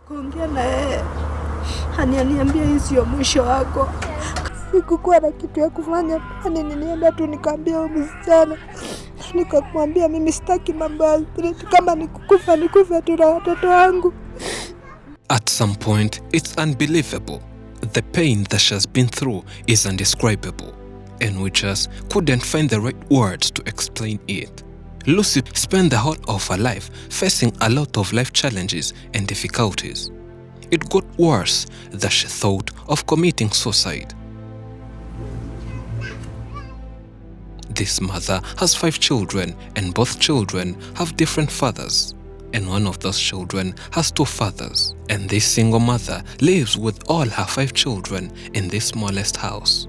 Kuongea na yeye, ananiambia hii sio mwisho wako. Sikukuwa na kitu ya kufanya, nilienda tu nikaambia huyu msichana. Nikamwambia mimi sitaki mambo ya street, kama nikufa tu na watoto wangu. At some point, it's unbelievable. The pain that she has been through is indescribable, and we just couldn't find the right words to explain it. Lucy spent the whole of her life facing a lot of life challenges and difficulties. It got worse that she thought of committing suicide. This mother has 5 children, and both children have different fathers. And one of those children has 2 fathers. And this single mother lives with all her 5 children in this smallest house.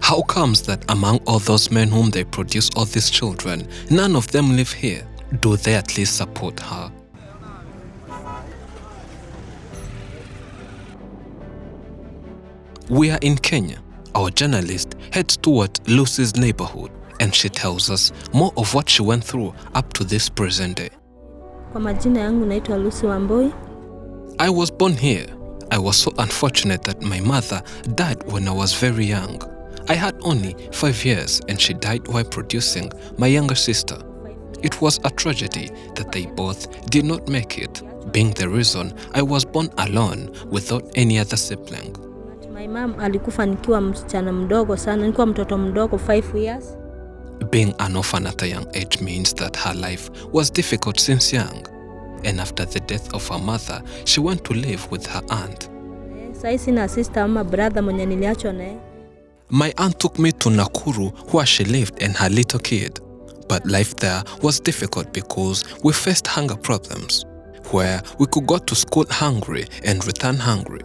How comes that among all those men whom they produce all these children, none of them live here? Do they at least support her? We are in Kenya. Our journalist heads towards Lucy's neighborhood, and she tells us more of what she went through up to this present day. Kwa majina yangu naitwa Lucy Wamboi. I was born here. I was so unfortunate that my mother died when I was very young. I had only 5 years and she died while producing my younger sister. It was a tragedy that they both did not make it, being the reason I was born alone without any other sibling. My mom alikufa nikiwa msichana mdogo sana, nilikuwa mtoto mdogo 5 years. Being an orphan at a young age means that her life was difficult since young. And after the death of her mother, she went to live with her aunt. Sasa sina sister ama brother mwenye niliachwa naye. My aunt took me to Nakuru where she lived and her little kid. But life there was difficult because we faced hunger problems, where we could go to school hungry and return hungry.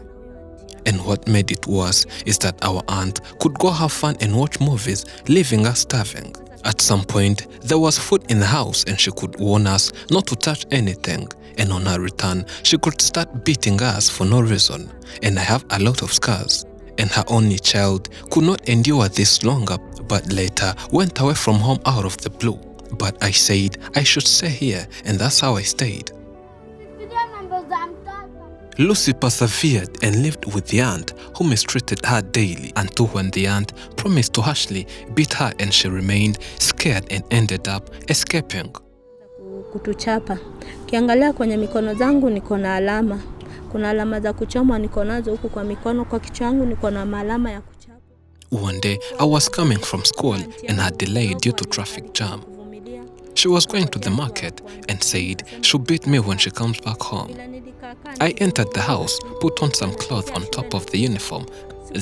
And what made it worse is that our aunt could go have fun and watch movies, leaving us starving. At some point, there was food in the house and she could warn us not to touch anything. And on her return, she could start beating us for no reason. And I have a lot of scars. And her only child could not endure this longer, but later went away from home out of the blue. But I said I should stay here, and that's how I stayed. Lucy persevered and lived with the aunt who mistreated her daily until when the aunt promised to harshly beat her and she remained scared and ended up escaping. Kutuchapa. Kiangalia kwenye mikono zangu niko na alama. Kuna alama za kuchomwa niko nazo huku kwa mikono, kwa kichwa changu niko na alama ya kuchapa. One day I was coming from school and had delayed due to traffic jam. She was going to the market and said she'll beat me when she comes back home. I entered the house, put on some cloth on top of the uniform,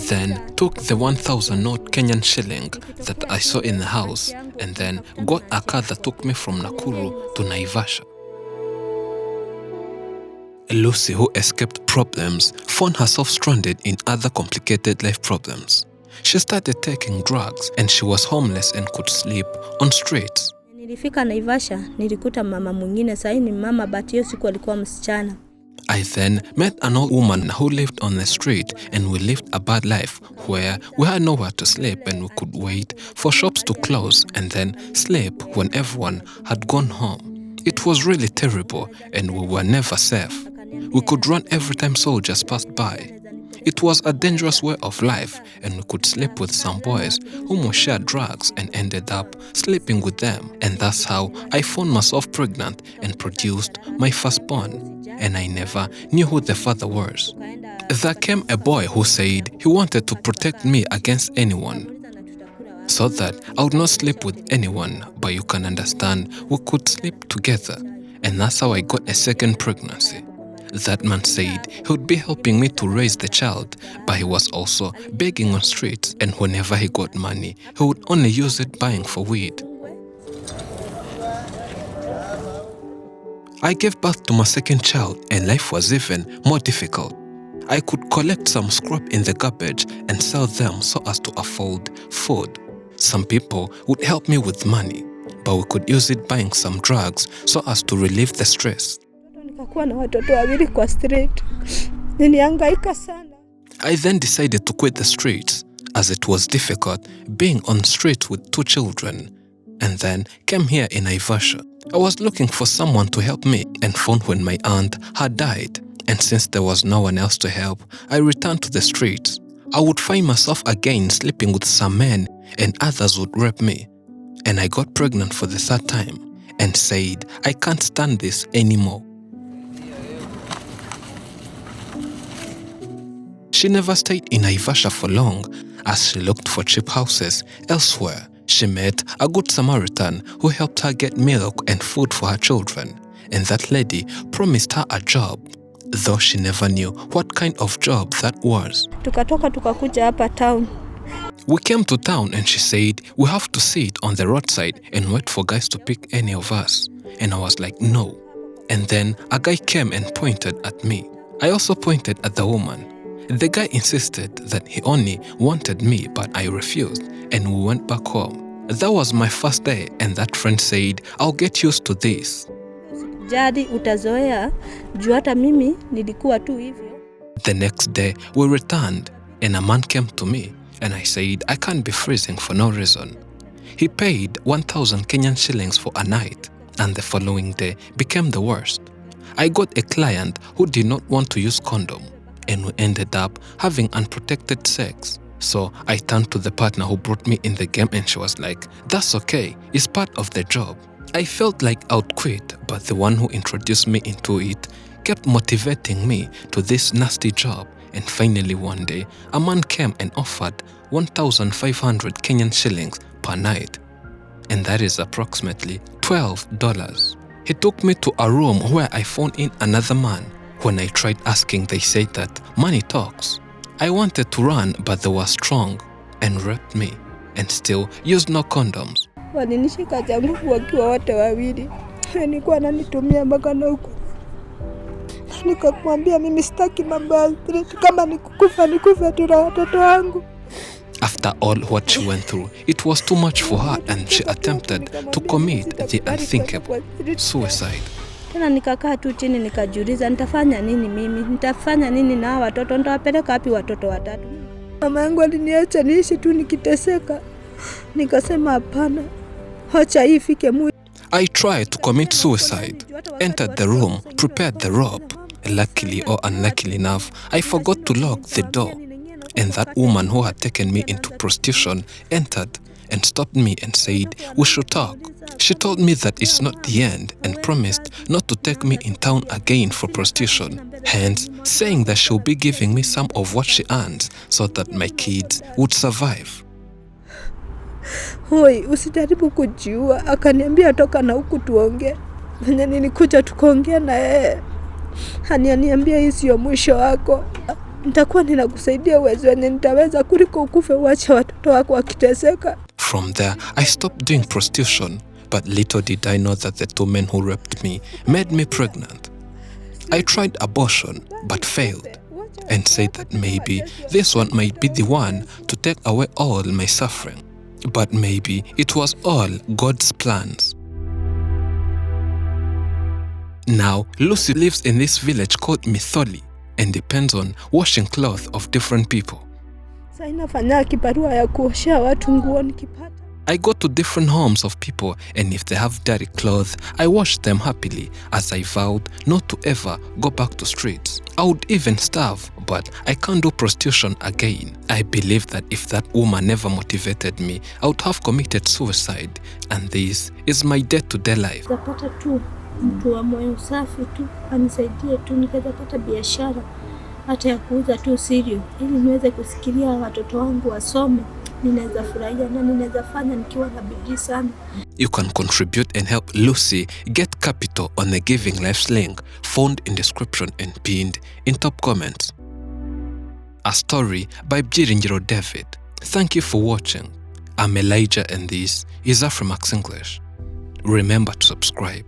then took the 1,000 note Kenyan shilling that I saw in the house, and then got a car that took me from Nakuru to Naivasha. Lucy, who escaped problems, found herself stranded in other complicated life problems. She started taking drugs and she was homeless and could sleep on streets. Nilifika Naivasha, nilikuta mama mwingine, sasa ni mama but hiyo siku alikuwa msichana. I then met an old woman who lived on the street, and we lived a bad life where we had nowhere to sleep and we could wait for shops to close and then sleep when everyone had gone home. It was really terrible and we were never safe. We could run every time soldiers passed by. It was a dangerous way of life, and we could sleep with some boys whom we shared drugs and ended up sleeping with them. And that's how I found myself pregnant and produced my firstborn. And I never knew who the father was. There came a boy who said he wanted to protect me against anyone, so that I would not sleep with anyone, but you can understand we could sleep together. And that's how I got a second pregnancy. That man said he would be helping me to raise the child, but he was also begging on streets, and whenever he got money, he would only use it buying for weed. I gave birth to my second child, and life was even more difficult. I could collect some scrap in the garbage and sell them so as to afford food. Some people would help me with money, but we could use it buying some drugs so as to relieve the stress. I then decided to quit the streets, as it was difficult being on the street with 2 children, and then came here in Naivasha. I was looking for someone to help me and phoned when my aunt had died. And since there was no one else to help, I returned to the streets. I would find myself again sleeping with some men and others would rape me. And I got pregnant for the third time and said, I can't stand this anymore. She never stayed in Naivasha for long as she looked for cheap houses elsewhere. She met a good Samaritan who helped her get milk and food for her children. And that lady promised her a job, though she never knew what kind of job that was. Tukakuja hapa town. We came to town and she said, we have to sit on the roadside and wait for guys to pick any of us. And I was like, no. And then a guy came and pointed at me. I also pointed at the woman. The guy insisted that he only wanted me, but I refused, and we went back home. That was my first day, and that friend said, I'll get used to this. Jadi utazoea, juu hata mimi nilikuwa tu hivyo. The next day, we returned, and a man came to me, and I said, I can't be freezing for no reason. He paid 1,000 Kenyan shillings for a night, and the following day became the worst. I got a client who did not want to use condom, and we ended up having unprotected sex. So I turned to the partner who brought me in the game and she was like, that's okay, it's part of the job. I felt like I would quit, but the one who introduced me into it kept motivating me to this nasty job. And finally one day, a man came and offered 1,500 Kenyan shillings per night. And that is approximately $12. He took me to a room where I phoned in another man. When I tried asking, they said that money talks. I wanted to run, but they were strong and raped me and still used no condoms. Walinishika changu wakiwa wote wawili. Nilikuwa ananitumia mpaka na huko. Nikamwambia mimi sitaki mambo ya street, kama nikufa tu na watoto wangu. After all what she went through, it was too much for her and she attempted to commit the unthinkable, suicide. Tena nikakaa tu chini nikajiuliza nitafanya nini mimi? Nitafanya nini na watoto? Nitawapeleka wapi watoto watatu? Mama yangu aliniacha niishi tu nikiteseka. Nikasema hapana. Acha ifike mwisho. I tried to commit suicide, entered the room, prepared the rope. Luckily or unluckily enough, I forgot to lock the door. And that woman who had taken me into prostitution entered and stopped me and said, we should talk. She told me that it's not the end and promised not to take me in town again for prostitution, hence saying that she'll be giving me some of what she earns so that my kids would survive. Hoi, usijaribu kujiua. Akaniambia toka na huku tuongee. Venye nilikuja tukaongea na yeye. Ananiambia hii sio mwisho wako. Nitakuwa ninakusaidia uwezo wenye nitaweza kuliko ukufe uache watoto wako wakiteseka. From there, I stopped doing prostitution, but little did I know that the two men who raped me made me pregnant. I tried abortion, but failed, and said that maybe this one might be the one to take away all my suffering. But maybe it was all God's plans. Now, Lucy lives in this village called Mitholi and depends on washing clothes of different people. I go to different homes of people, and if they have dirty clothes, I wash them happily, as I vowed not to ever go back to streets. I would even starve, but I can't do prostitution again. I believe that if that woman never motivated me, I would have committed suicide, and this is my day-to-day life. Mtu wa moyo safi tu anisaidie tu nikaweza pata biashara hata ya kuuza tu cereal ili niweze kusikilia watoto wangu wasome. Ninaweza furahia na ninaweza fanya nikiwa na bidii sana. You can contribute and help Lucy get capital on the Giving Lives link found in description and pinned in top comments. A story by Bjiringiro David. Thank you for watching. I'm Elijah and this is Afrimax English. Remember to subscribe.